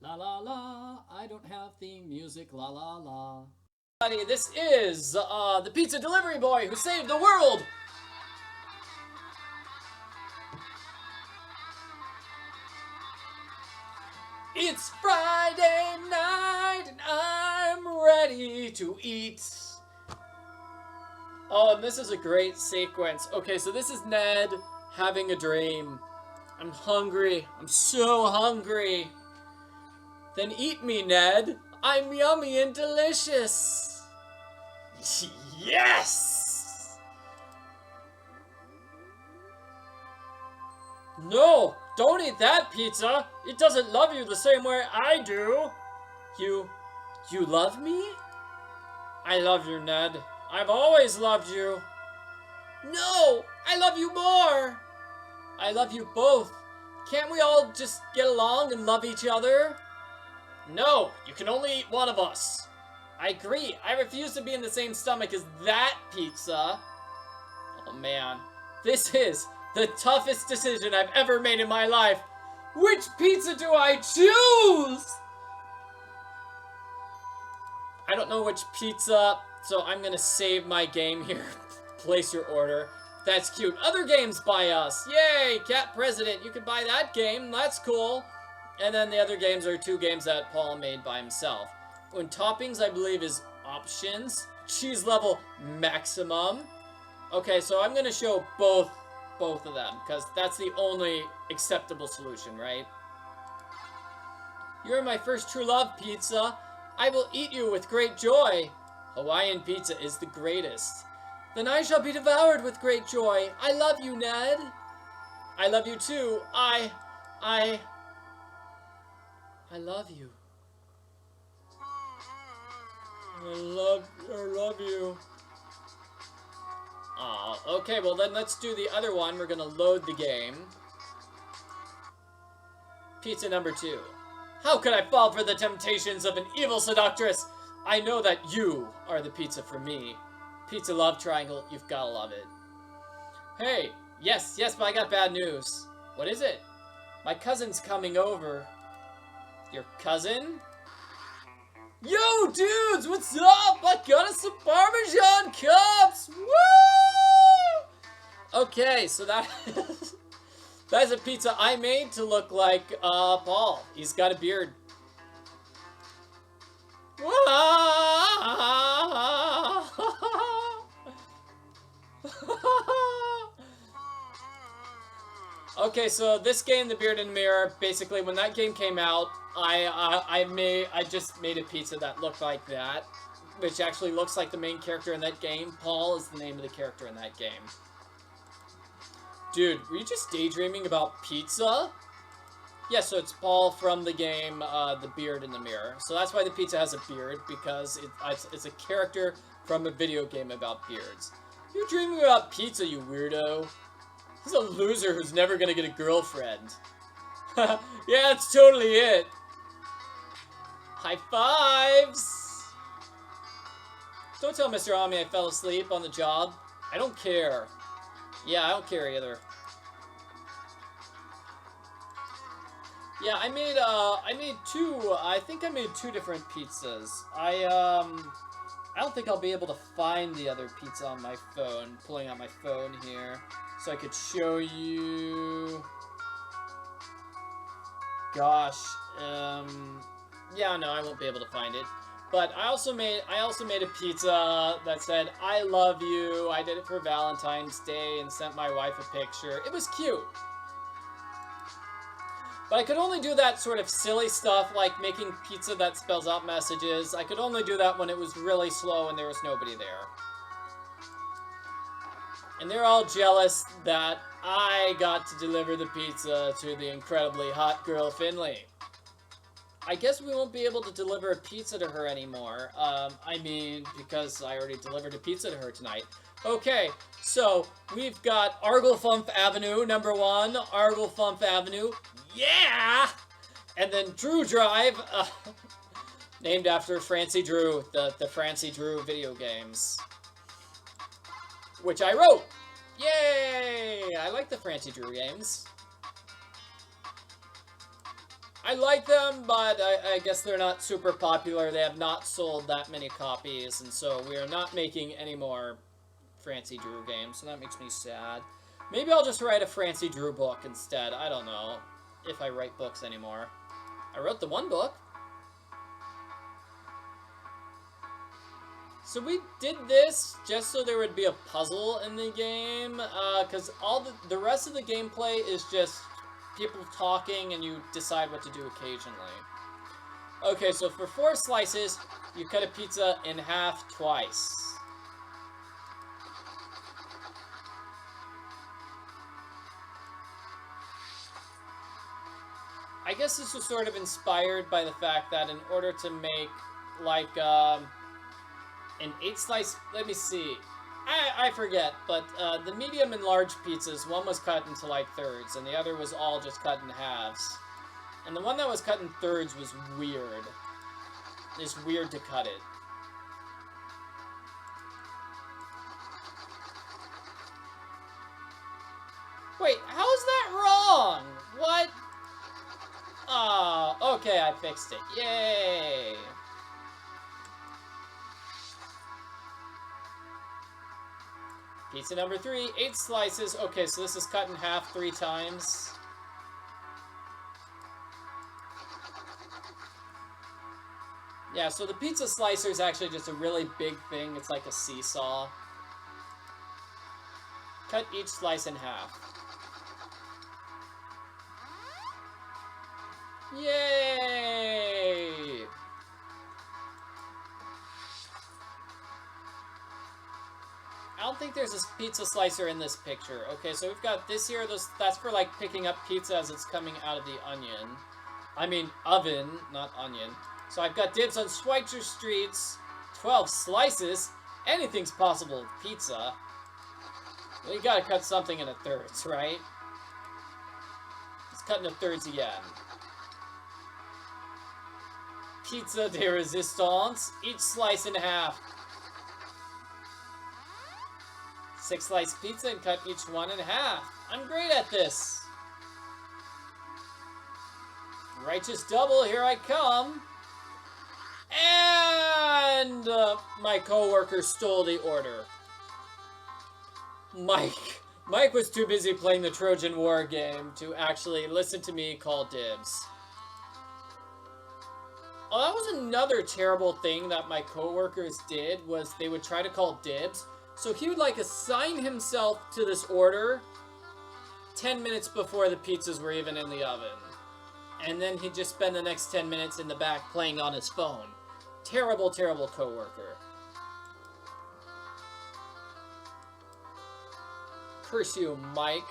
La la la, I don't have theme music, la la la. This is the pizza delivery boy who saved the world! It's Friday night and I'm ready to eat. Oh, and this is a great sequence. Okay, so this is Ned having a dream. I'm hungry. I'm so hungry. Then eat me, Ned. I'm yummy and delicious. Yes! No, don't eat that pizza. It doesn't love you the same way I do. You love me? I love you, Ned. I've always loved you. No, I love you more. I love you both. Can't we all just get along and love each other? No, you can only eat one of us. I agree. I refuse to be in the same stomach as that pizza. Oh man, this is the toughest decision I've ever made in my life. Which pizza do I choose? I don't know which pizza, so I'm gonna save my game here. Place your order. That's cute. Other games by us. Yay, Cat President. You can buy that game. That's cool. And then the other games are 2 games that Paul made by himself. When toppings, I believe, is options. Cheese level maximum. Okay, so I'm gonna show both of them, because that's the only acceptable solution, right? You're my first true love, pizza. I will eat you with great joy. Hawaiian pizza is the greatest. Then I shall be devoured with great joy. I love you, Ned. I love you too. I love you. I love you. Aw, okay, well then let's do the other one. We're gonna load the game. Pizza number 2. How could I fall for the temptations of an evil seductress? I know that you are the pizza for me. Pizza love triangle, you've gotta love it. Hey, yes, but I got bad news. What is it? My cousin's coming over. Your cousin? Yo, dudes, what's up? I got us some Parmesan cups! Woo! Okay, so that's a pizza I made to look like Paul. He's got a beard. Okay, so this game, The Beard in the Mirror, basically when that game came out, I just made a pizza that looked like that, which actually looks like the main character in that game. Paul is the name of the character in that game. Dude, were you just daydreaming about pizza? Yeah, so it's Paul from the game, The Beard in the Mirror. So that's why the pizza has a beard, because it's a character from a video game about beards. You're dreaming about pizza, you weirdo. He's a loser who's never gonna get a girlfriend. Yeah, that's totally it. High fives! Don't tell Mr. Ami I fell asleep on the job. I don't care. Yeah, I don't care either. Yeah, I made 2, I think I made 2 different pizzas. I don't think I'll be able to find the other pizza on my phone. Pulling out my phone here, so I could show you. Gosh, yeah, no, I won't be able to find it. But I also made a pizza that said, I love you. I did it for Valentine's Day and sent my wife a picture. It was cute. But I could only do that sort of silly stuff, like making pizza that spells out messages. I could only do that when it was really slow and there was nobody there. And they're all jealous that I got to deliver the pizza to the incredibly hot girl Finley. I guess we won't be able to deliver a pizza to her anymore. I mean, because I already delivered a pizza to her tonight. Okay, so we've got Arglefump Avenue, number 1. Arglefump Avenue. Yeah! And then Drew Drive, named after Francie Drew, the Francie Drew video games. Which I wrote! Yay! I like the Francie Drew games. I like them, but I guess they're not super popular. They have not sold that many copies, and so we are not making any more Francie Drew games, so that makes me sad. Maybe I'll just write a Francie Drew book instead. I don't know if I write books anymore. I wrote the one book. So we did this just so there would be a puzzle in the game, because all the rest of the gameplay is just people talking and you decide what to do occasionally. Okay, so for 4 slices, you cut a pizza in half twice. I guess this was sort of inspired by the fact that in order to make, like, an 8-slice, let me see. I forget, but the medium and large pizzas, one was cut into like thirds, and the other was all just cut in halves. And the one that was cut in thirds was weird. It's weird to cut it. Wait, how is that wrong? What? Oh, okay, I fixed it. Yay! Pizza number 3, 8 slices. Okay, so this is cut in half 3 times. Yeah, so the pizza slicer is actually just a really big thing. It's like a seesaw. Cut each slice in half. Yay! I don't think there's a pizza slicer in this picture. Okay, so we've got this here. That's for, like, picking up pizza as it's coming out of the onion. I mean, oven, not onion. So I've got dibs on Schweitzer Street's 12 slices. Anything's possible with pizza. Well, you gotta cut something into thirds, right? Let's cut into thirds again. Pizza de resistance. Each slice in half. 6-slice pizza and cut each one in half. I'm great at this. Righteous double, here I come. And my coworker stole the order. Mike was too busy playing the Trojan War game to actually listen to me call dibs. Oh, that was another terrible thing that my coworkers did, was they would try to call dibs. So he would, like, assign himself to this order 10 minutes before the pizzas were even in the oven. And then he'd just spend the next 10 minutes in the back playing on his phone. Terrible, terrible coworker. Curse you, Mike.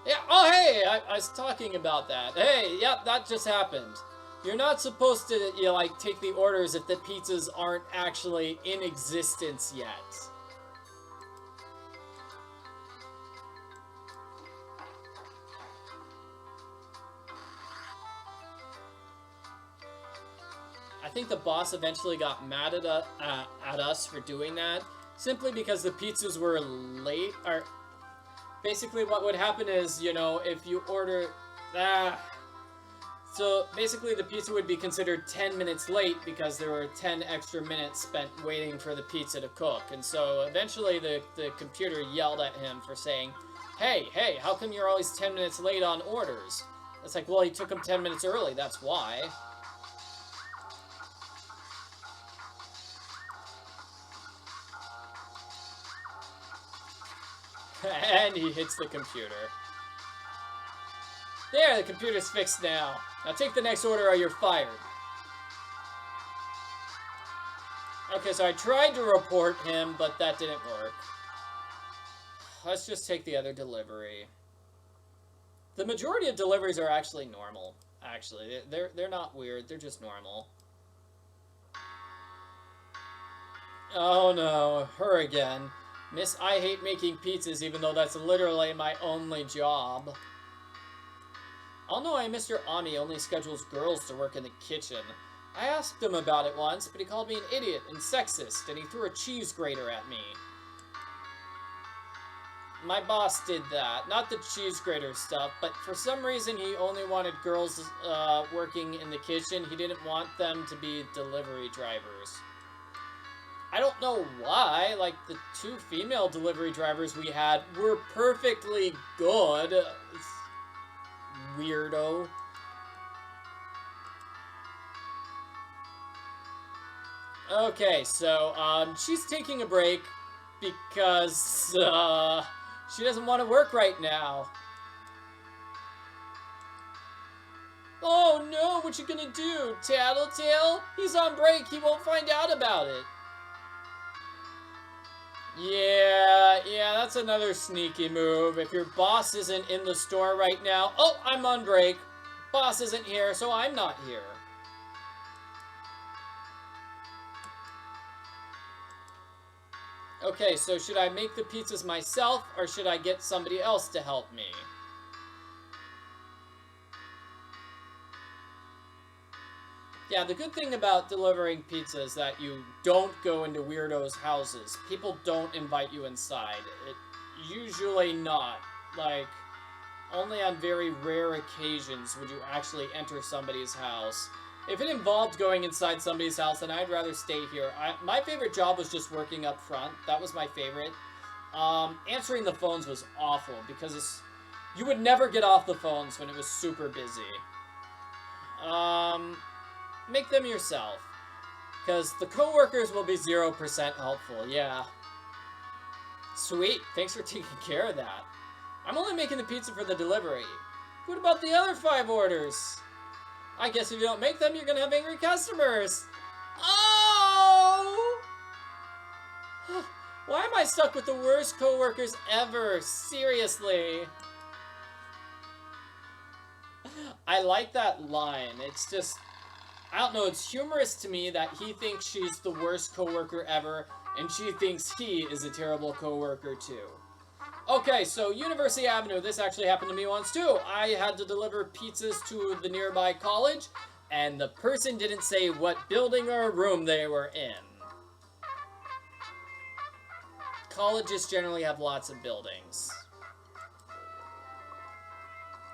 Yeah, oh, hey, I was talking about that. Hey, yep, that just happened. You're not supposed to, you know, like, take the orders if the pizzas aren't actually in existence yet. I think the boss eventually got mad at us for doing that, simply because the pizzas were late. Or basically what would happen is, you know, if you order... So basically the pizza would be considered 10 minutes late because there were 10 extra minutes spent waiting for the pizza to cook. And so eventually the computer yelled at him for saying, hey, how come you're always 10 minutes late on orders? It's like, well, he took them 10 minutes early, that's why. And he hits the computer. There, the computer's fixed now. Now take the next order or you're fired. Okay, so I tried to report him, but that didn't work. Let's just take the other delivery. The majority of deliveries are actually normal, actually. They're not weird, they're just normal. Oh no, her again. Miss, I hate making pizzas even though that's literally my only job. Oh no, Mr. Ami only schedules girls to work in the kitchen. I asked him about it once, but he called me an idiot and sexist, and he threw a cheese grater at me. My boss did that. Not the cheese grater stuff, but for some reason he only wanted girls working in the kitchen. He didn't want them to be delivery drivers. I don't know why. Like, the 2 female delivery drivers we had were perfectly good. Weirdo. Okay, so, she's taking a break because, she doesn't want to work right now. Oh no, what you gonna do? Tattletale? He's on break, he won't find out about it. Yeah, that's another sneaky move. If your boss isn't in the store right now, oh, I'm on break. Boss isn't here, so I'm not here. Okay, so should I make the pizzas myself, or should I get somebody else to help me? Yeah, the good thing about delivering pizza is that you don't go into weirdos' houses. People don't invite you inside. Usually not. Like, only on very rare occasions would you actually enter somebody's house. If it involved going inside somebody's house, then I'd rather stay here. My favorite job was just working up front. That was my favorite. Answering the phones was awful because you would never get off the phones when it was super busy. Make them yourself. Because the coworkers will be 0% helpful, yeah. Sweet, thanks for taking care of that. I'm only making the pizza for the delivery. What about the other 5 orders? I guess if you don't make them, you're gonna have angry customers. Oh! Why am I stuck with the worst coworkers ever? Seriously. I like that line. It's just, I don't know, it's humorous to me that he thinks she's the worst coworker ever, and she thinks he is a terrible coworker too. Okay, so University Avenue, this actually happened to me once too. I had to deliver pizzas to the nearby college, and the person didn't say what building or room they were in. Colleges generally have lots of buildings.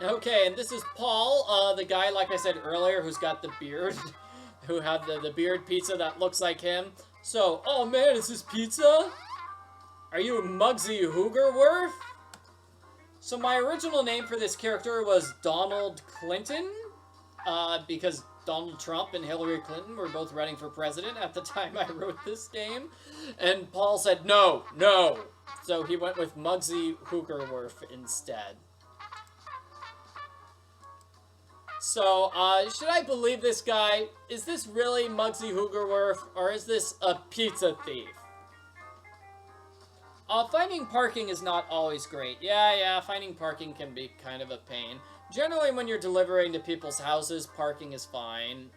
Okay, and this is Paul, the guy, like I said earlier, who's got the beard, who had the beard pizza that looks like him. So, oh man, is this pizza? Are you Muggsy Hoogerwerf? So my original name for this character was Donald Clinton, because Donald Trump and Hillary Clinton were both running for president at the time I wrote this game. And Paul said, no. So he went with Muggsy Hoogerwerf instead. So, should I believe this guy? Is this really Muggsy Hoogerwerf, or is this a pizza thief? Finding parking is not always great. Yeah, finding parking can be kind of a pain. Generally, when you're delivering to people's houses, parking is fine.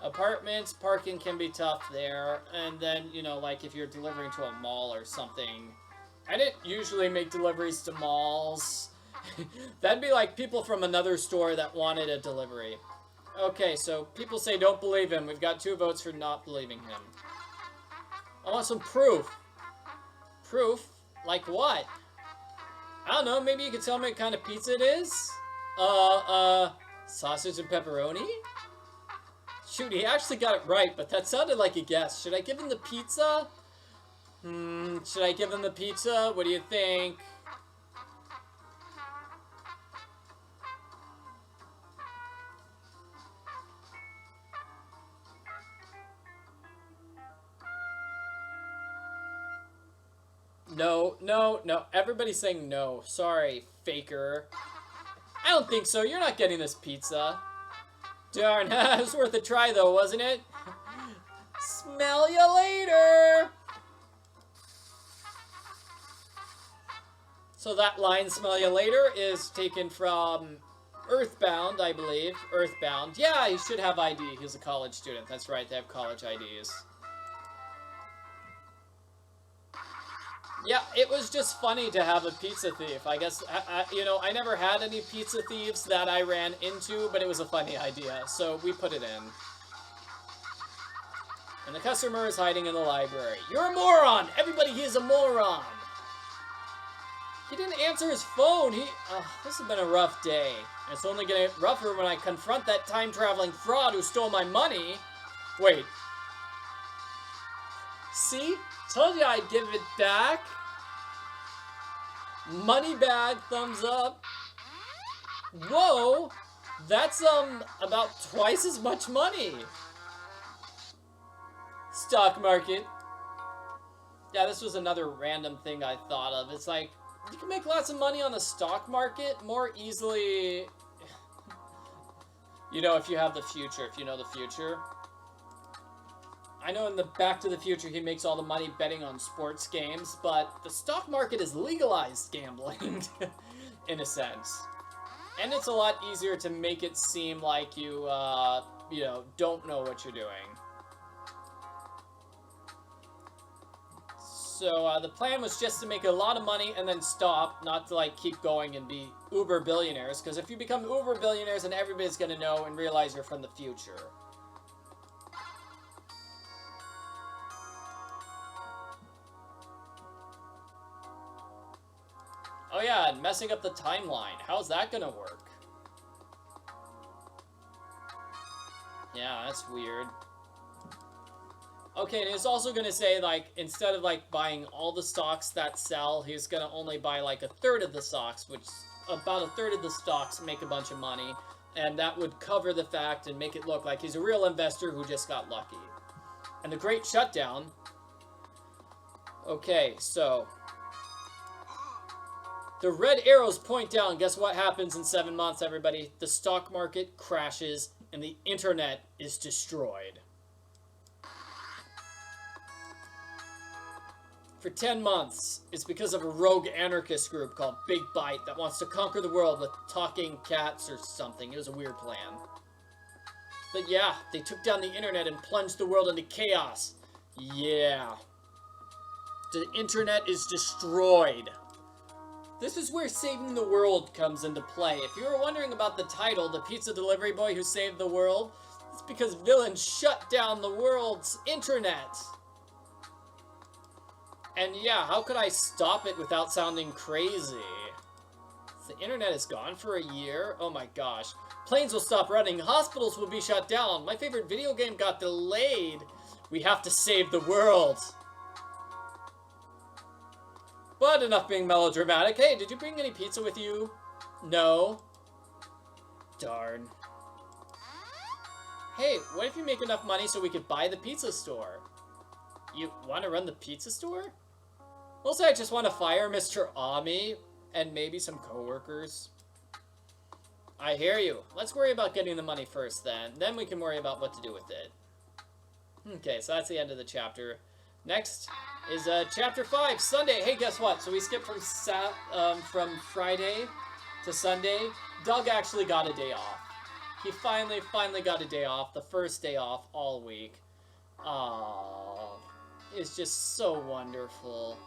Apartments, parking can be tough there. And then, you know, like if you're delivering to a mall or something. I didn't usually make deliveries to malls. That'd be like people from another store that wanted a delivery. Okay, so people say don't believe him. We've got 2 votes for not believing him. I want some proof. Proof? Like what? I don't know, maybe you could tell me what kind of pizza it is? Sausage and pepperoni? Shoot, he actually got it right, but that sounded like a guess. Should I give him the pizza? Should I give him the pizza? What do you think? No. Everybody's saying no. Sorry, faker. I don't think so. You're not getting this pizza. Darn, it was worth a try though, wasn't it? Smell you later! So that line, smell you later, is taken from Earthbound, I believe. Earthbound. Yeah, he should have ID. He's a college student. That's right, they have college IDs. Yeah, it was just funny to have a pizza thief. I guess, you know, I never had any pizza thieves that I ran into, but it was a funny idea, so we put it in. And the customer is hiding in the library. You're a moron! Everybody here is a moron! He didn't answer his phone. This has been a rough day. And it's only gonna get rougher when I confront that time-traveling fraud who stole my money. Wait. See? Told you I'd give it back. Money bag, thumbs up. Whoa! That's, about twice as much money. Stock market. Yeah, this was another random thing I thought of. It's like, you can make lots of money on the stock market more easily, you know, if you have the future, if you know the future. I know in the Back to the Future he makes all the money betting on sports games, but the stock market is legalized gambling, in a sense. And it's a lot easier to make it seem like you, you know, don't know what you're doing. So the plan was just to make a lot of money and then stop, not to like keep going and be uber billionaires, because if you become uber billionaires, then everybody's going to know and realize you're from the future. Oh yeah, and messing up the timeline. How's that gonna work? Yeah, that's weird. Okay, and it's also gonna say, like, instead of, like, buying all the stocks that sell, he's gonna only buy, like, a third of the stocks, which about a third of the stocks make a bunch of money, and that would cover the fact and make it look like he's a real investor who just got lucky. And the Great Shutdown. Okay, so the red arrows point down. Guess what happens in 7 months, everybody? The stock market crashes and the internet is destroyed. For 10 months, it's because of a rogue anarchist group called Big Bite that wants to conquer the world with talking cats or something. It was a weird plan. But yeah, they took down the internet and plunged the world into chaos. Yeah. The internet is destroyed. This is where saving the world comes into play. If you were wondering about the title, The Pizza Delivery Boy Who Saved the World, it's because villains shut down the world's internet. And yeah, how could I stop it without sounding crazy? The internet is gone for a year? Oh my gosh. Planes will stop running. Hospitals will be shut down. My favorite video game got delayed. We have to save the world. But enough being melodramatic. Hey, did you bring any pizza with you? No. Darn. Hey, what if you make enough money so we could buy the pizza store? You want to run the pizza store? Mostly I just want to fire Mr. Ami and maybe some coworkers. I hear you. Let's worry about getting the money first then. Then we can worry about what to do with it. Okay, so that's the end of the chapter. Next is chapter 5, Sunday. Hey, guess what? So we skipped from Friday to Sunday. Doug actually got a day off. He finally got a day off. The first day off all week. Aww. It's just so wonderful.